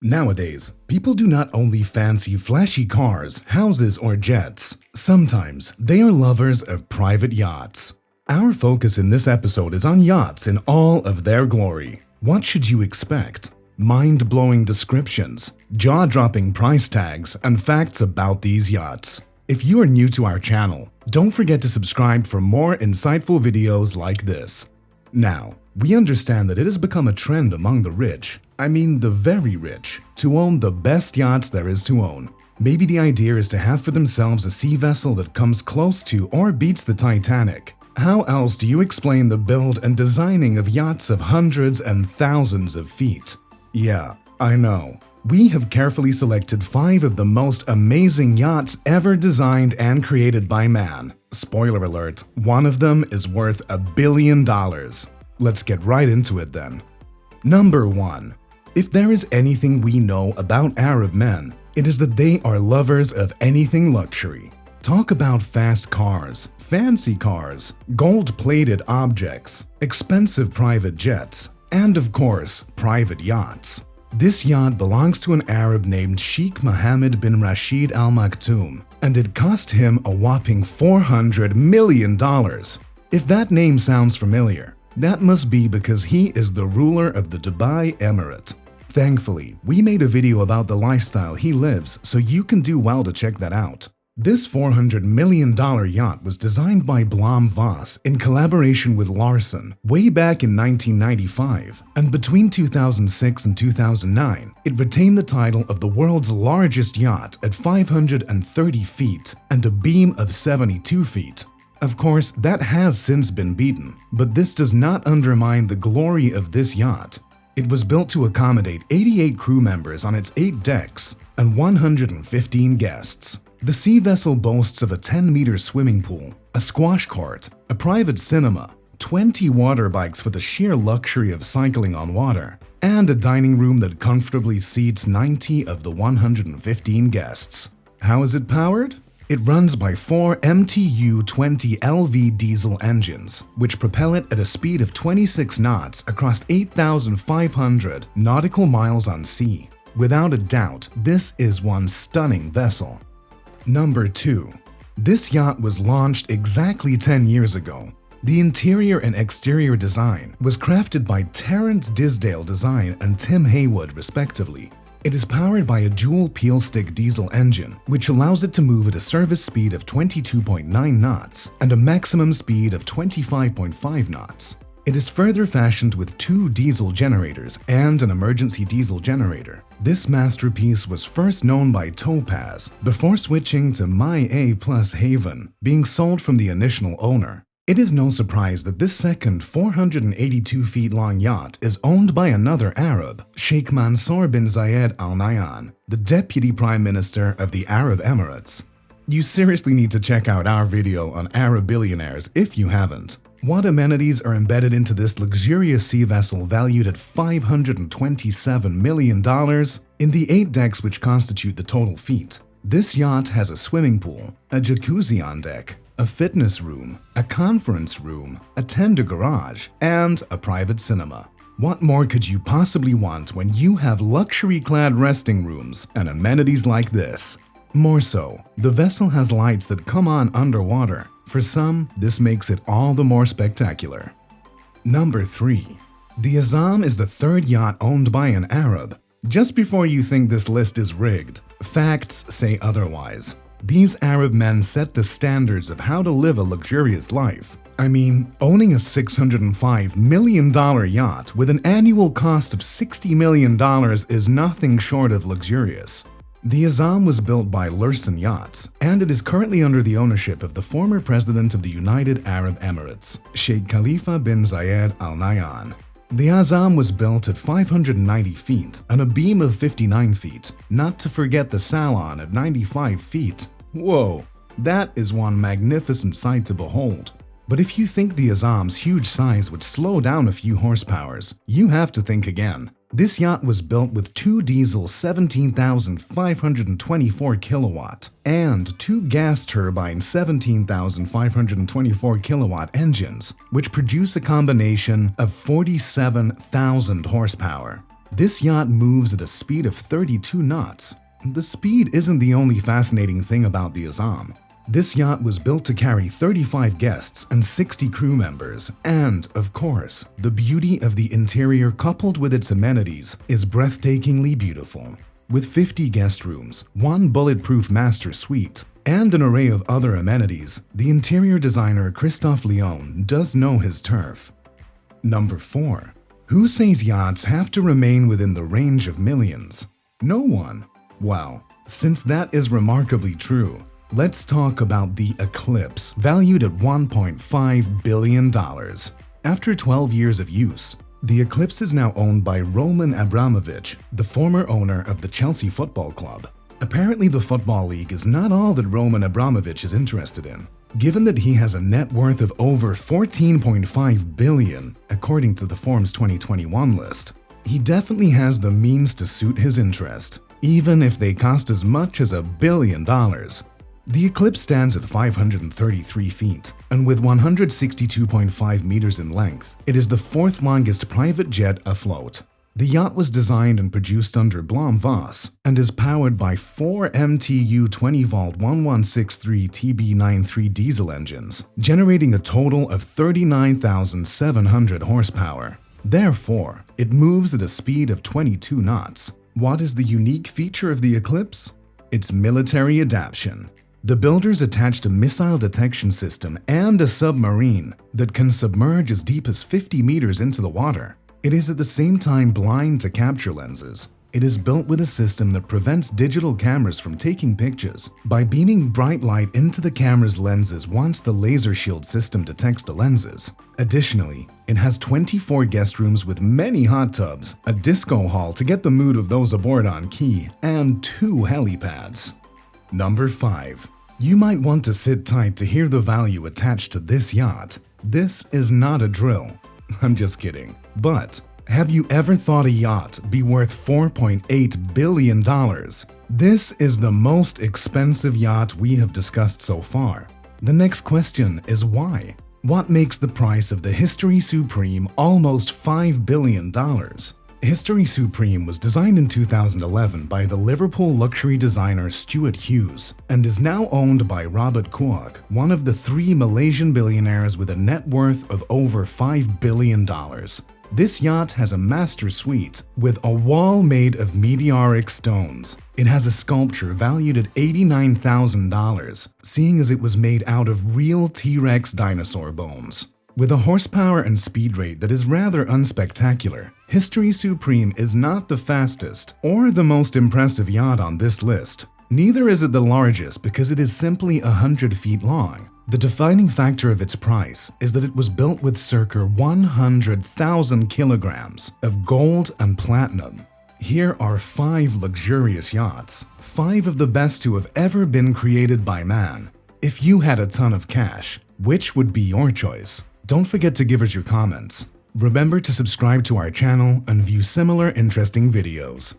Nowadays, people do not only fancy flashy cars, houses, or jets. Sometimes they are lovers of private yachts. Our focus in this episode is on yachts in all of their glory. What should you expect? Mind-blowing descriptions, jaw-dropping price tags, and facts about these yachts. If you are new to our channel, don't forget to subscribe for more insightful videos like this. Now, we understand that it has become a trend among the rich, the very rich, to own the best yachts there is to own. Maybe the idea is to have for themselves a sea vessel that comes close to or beats the Titanic. How else do you explain the build and designing of yachts of hundreds and thousands of feet? Yeah, I know. We have carefully selected 5 of the most amazing yachts ever designed and created by man. Spoiler alert, one of them is worth $1 billion. Let's get right into it then. Number 1. If there is anything we know about Arab men, it is that they are lovers of anything luxury. Talk about fast cars, fancy cars, gold-plated objects, expensive private jets, and of course, private yachts. This yacht belongs to an Arab named Sheikh Mohammed bin Rashid Al Maktoum, and it cost him a whopping $400 million. If that name sounds familiar, that must be because he is the ruler of the Dubai Emirate. Thankfully, we made a video about the lifestyle he lives, so you can do well to check that out. This $400 million yacht was designed by Blom Voss in collaboration with Larson way back in 1995, and between 2006 and 2009, it retained the title of the world's largest yacht at 530 feet and a beam of 72 feet. Of course, that has since been beaten, but this does not undermine the glory of this yacht. It was built to accommodate 88 crew members on its 8 decks and 115 guests. The sea vessel boasts of a 10-meter swimming pool, a squash court, a private cinema, 20 water bikes with the sheer luxury of cycling on water, and a dining room that comfortably seats 90 of the 115 guests. How is it powered? It runs by 4 MTU-20 LV diesel engines, which propel it at a speed of 26 knots across 8,500 nautical miles on sea. Without a doubt, this is one stunning vessel. Number 2. This yacht was launched exactly 10 years ago. The interior and exterior design was crafted by Terence Disdale Design and Tim Haywood, respectively. It is powered by a dual peel-stick diesel engine, which allows it to move at a service speed of 22.9 knots and a maximum speed of 25.5 knots. It is further fashioned with 2 diesel generators and an emergency diesel generator. This masterpiece was first known by Topaz before switching to My A Plus Haven, being sold from the initial owner. It is no surprise that this second 482 feet long yacht is owned by another Arab, Sheikh Mansour bin Zayed Al Nahyan, the Deputy Prime Minister of the Arab Emirates. You seriously need to check out our video on Arab billionaires if you haven't. What amenities are embedded into this luxurious sea vessel valued at $527 million in the 8 decks which constitute the total feet? This yacht has a swimming pool, a jacuzzi on deck, a fitness room, a conference room, a tender garage, and a private cinema. What more could you possibly want when you have luxury-clad resting rooms and amenities like this? More so, the vessel has lights that come on underwater. For some, this makes it all the more spectacular. Number 3. The Azam is the 3rd yacht owned by an Arab. Just before you think this list is rigged, facts say otherwise. These Arab men set the standards of how to live a luxurious life. Owning a $605 million yacht with an annual cost of $60 million is nothing short of luxurious. The Azam was built by Larson Yachts, and it is currently under the ownership of the former president of the United Arab Emirates, Sheikh Khalifa bin Zayed Al Nahyan. The Azam was built at 590 feet and a beam of 59 feet, not to forget the salon at 95 feet. Whoa, that is one magnificent sight to behold. But if you think the Azam's huge size would slow down a few horsepowers, you have to think again. This yacht was built with 2 diesel 17,524 kilowatt and 2 gas turbine 17,524 kilowatt engines, which produce a combination of 47,000 horsepower. This yacht moves at a speed of 32 knots. The speed isn't the only fascinating thing about the Azam. This yacht was built to carry 35 guests and 60 crew members, and, of course, the beauty of the interior coupled with its amenities is breathtakingly beautiful. With 50 guest rooms, one bulletproof master suite, and an array of other amenities, the interior designer Christophe Leon does know his turf. Number 4. Who says yachts have to remain within the range of millions? No one. Well, since that is remarkably true, let's talk about the Eclipse, valued at $1.5 billion. After 12 years of use, the Eclipse is now owned by Roman Abramovich, the former owner of the Chelsea Football Club. Apparently, the Football League is not all that Roman Abramovich is interested in, given that he has a net worth of over $14.5 billion, according to the Forbes 2021 list. He definitely has the means to suit his interest, even if they cost as much as $1 billion. The Eclipse stands at 533 feet, and with 162.5 meters in length, it is the fourth longest private jet afloat. The yacht was designed and produced under Blom Voss and is powered by 4 MTU 20-volt 1163 TB93 diesel engines, generating a total of 39,700 horsepower. Therefore, it moves at a speed of 22 knots. What is the unique feature of the Eclipse? Its military adaptation. The builders attached a missile detection system and a submarine that can submerge as deep as 50 meters into the water. It is at the same time blind to capture lenses. It is built with a system that prevents digital cameras from taking pictures by beaming bright light into the camera's lenses once the laser shield system detects the lenses. Additionally, it has 24 guest rooms with many hot tubs, a disco hall to get the mood of those aboard on key, and 2 helipads. Number 5. You might want to sit tight to hear the value attached to this yacht. This is not a drill. I'm just kidding. But have you ever thought a yacht be worth $4.8 billion? This is the most expensive yacht we have discussed so far. The next question is why? What makes the price of the History Supreme almost $5 billion? History Supreme was designed in 2011 by the Liverpool luxury designer Stuart Hughes and is now owned by Robert Kuok, one of the 3 Malaysian billionaires with a net worth of over $5 billion. This yacht has a master suite with a wall made of meteoric stones. It has a sculpture valued at $89,000, seeing as it was made out of real T-Rex dinosaur bones. With a horsepower and speed rate that is rather unspectacular, History Supreme is not the fastest or the most impressive yacht on this list. Neither is it the largest because it is simply 100 feet long. The defining factor of its price is that it was built with circa 100,000 kilograms of gold and platinum. Here are 5 luxurious yachts, 5 of the best to have ever been created by man. If you had a ton of cash, which would be your choice? Don't forget to give us your comments. Remember to subscribe to our channel and view similar interesting videos.